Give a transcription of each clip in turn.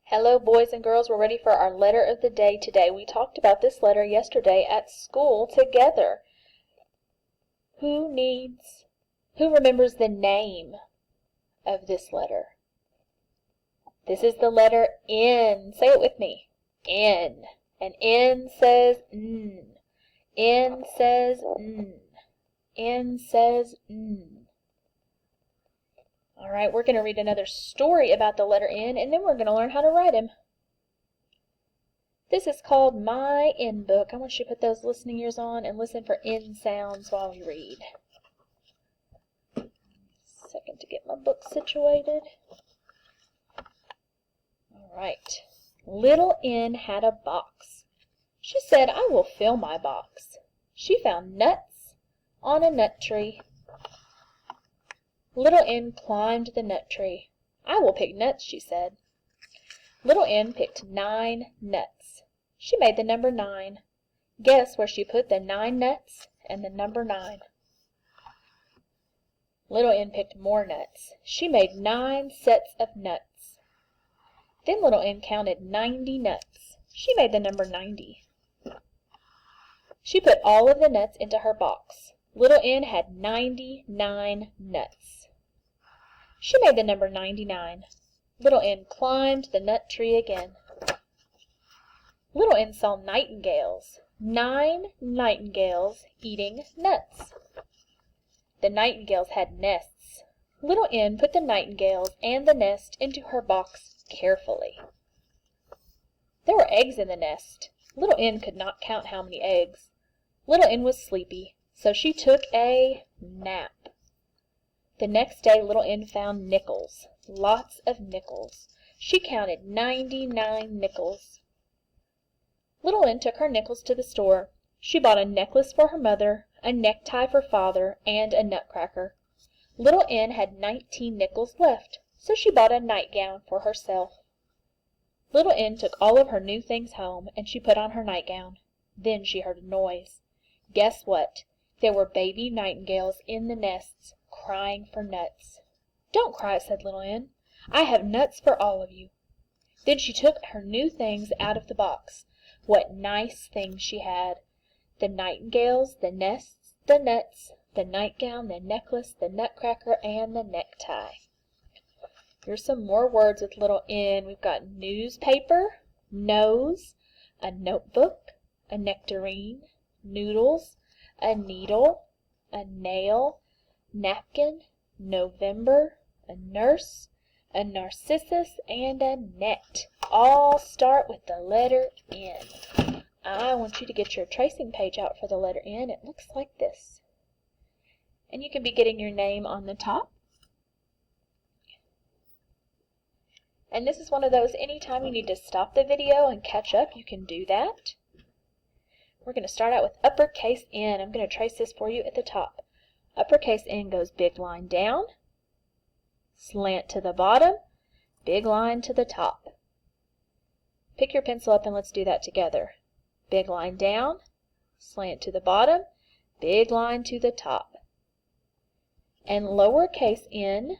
Hello, boys and girls. We're ready for our letter of the day today. We talked about this letter yesterday at school together. Who remembers the name of this letter? This is the letter N. Say it with me. N. And N says N. N says N. N says N. All right, we're going to read another story about the letter N, and then we're going to learn how to write him. This is called My N Book. I want you to put those listening ears on and listen for N sounds while we read. Second to get my book situated. All right. Little N had a box. She said, "I will fill my box." She found nuts on a nut tree. Little N climbed the nut tree. "I will pick nuts," she said. Little N picked 9 nuts. She made the number 9. Guess where she put the 9 nuts and the number 9. Little N picked more nuts. She made 9 sets of nuts. Then Little N counted 90 nuts. She made the number 90. She put all of the nuts into her box. Little N had 99 nuts. She made the number 99. Little N climbed the nut tree again. Little N saw nightingales. 9 nightingales eating nuts. The nightingales had nests. Little N put the nightingales and the nest into her box carefully. There were eggs in the nest. Little N could not count how many eggs. Little N was sleepy, so she took a nap. The next day Little N found nickels, lots of nickels. She counted 99 nickels. Little N took her nickels to the store. She bought a necklace for her mother, a necktie for father, and a nutcracker. Little N had 19 nickels left, so she bought a nightgown for herself. Little N took all of her new things home, and she put on her nightgown. Then she heard a noise. Guess what? There were baby nightingales in the nests, crying for nuts. "Don't cry," said Little N. "I have nuts for all of you." Then she took her new things out of the box. What nice things she had! The nightingales, the nests, the nuts, the nightgown, the necklace, the nutcracker, and the necktie. Here's some more words with Little N. We've got newspaper, nose, a notebook, a nectarine, noodles, a needle, a nail, napkin, November, a nurse, a narcissus, and a net. All start with the letter N. I want you to get your tracing page out for the letter N. It looks like this. And you can be getting your name on the top. And this is one of those, anytime you need to stop the video and catch up, you can do that. We're going to start out with uppercase N. I'm going to trace this for you at the top. Uppercase N goes big line down, slant to the bottom, big line to the top. Pick your pencil up and let's do that together. Big line down, slant to the bottom, big line to the top. And lowercase n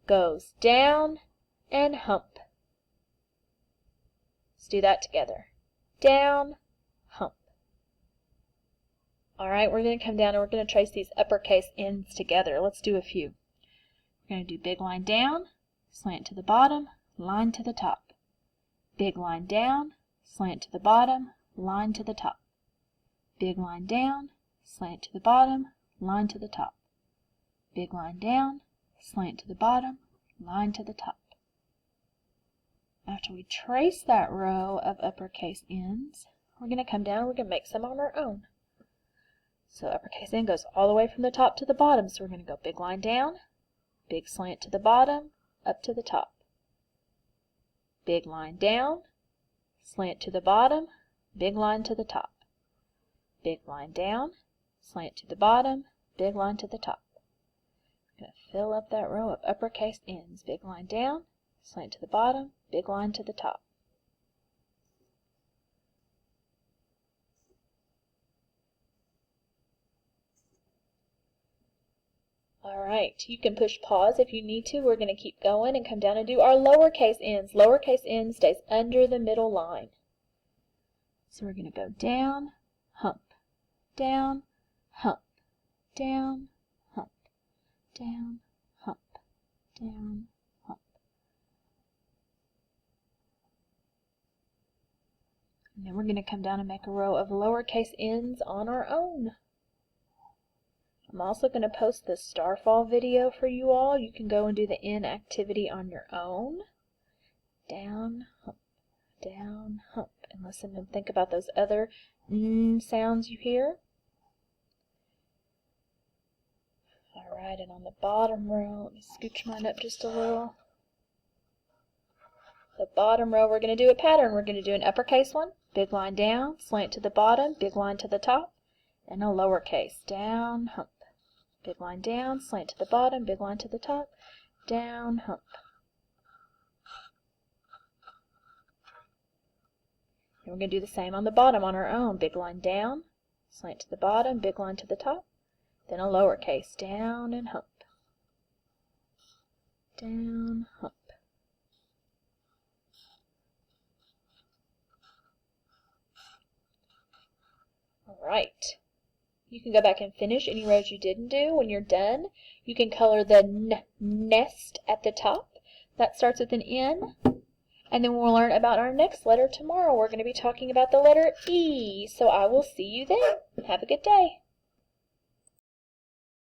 goes down and hump. Let's do that together. Down, hump. All right, we're going to come down and we're going to trace these uppercase N's together. Let's do a few. We're going to do big line down, slant to the bottom, line to the top. Big line down, slant to the bottom, line to the top. Big line down, slant to the bottom, line to the top. Big line down, slant to the bottom, line to the top. After we trace that row of uppercase N's, we're going to come down and we're going to make some on our own. So uppercase N goes all the way from the top to the bottom, so we're going to go big line down, big slant to the bottom, up to the top. Big line down, slant to the bottom, big line to the top. Big line down, slant to the bottom, big line to the top. I'm going to fill up that row of uppercase N's. Big line down, slant to the bottom, big line to the top. Alright, you can push pause if you need to. We're going to keep going and come down and do our lowercase n's. Lowercase n stays under the middle line. So we're going to go down, hump, down, hump, down, hump, down, hump, down, hump. And then we're going to come down and make a row of lowercase n's on our own. I'm also going to post the starfall video for you all. You can go and do the N activity on your own. Down, hump, down, hump. And listen and think about those other N sounds you hear. Alright, and on the bottom row, let me scooch mine up just a little. The bottom row, we're going to do a pattern. We're going to do an uppercase one, big line down, slant to the bottom, big line to the top, and a lowercase, down, hump. Big line down, slant to the bottom, big line to the top, down, hump. And we're going to do the same on the bottom on our own. Big line down, slant to the bottom, big line to the top, then a lowercase, down and hump. Down, hump. Alright. You can go back and finish any rows you didn't do. When you're done, you can color the nest at the top. That starts with an N. And then we'll learn about our next letter tomorrow. We're going to be talking about the letter E. So I will see you then. Have a good day.